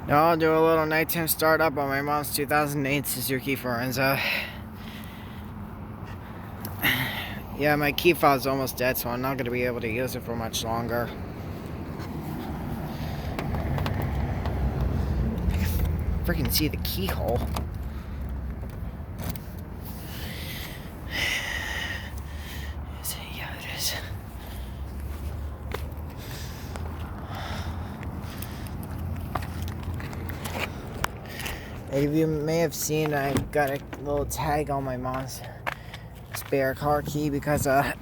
Now I'll do a little nighttime startup on my mom's 2008 Suzuki Forenza. Yeah, my key fob's almost dead, so I'm not going to be able to use it for much longer. I can freaking see the keyhole. Yeah, it is. You may have seen I got a little tag on my mom's spare car key because I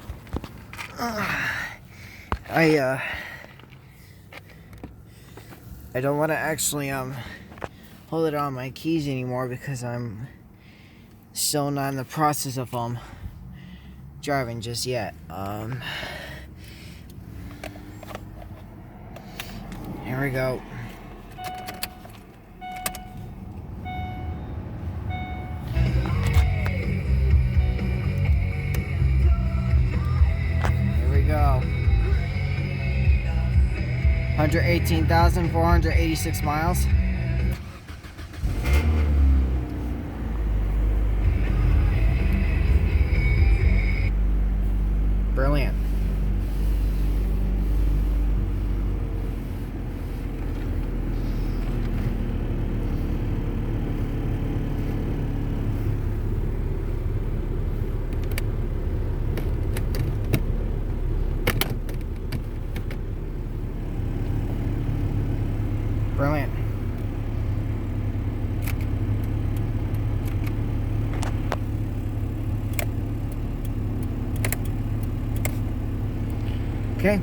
don't want to actually hold it on my keys anymore because I'm still not in the process of driving just yet. Here we go. Here we go. 118,486 miles. Brilliant. Brilliant. Okay.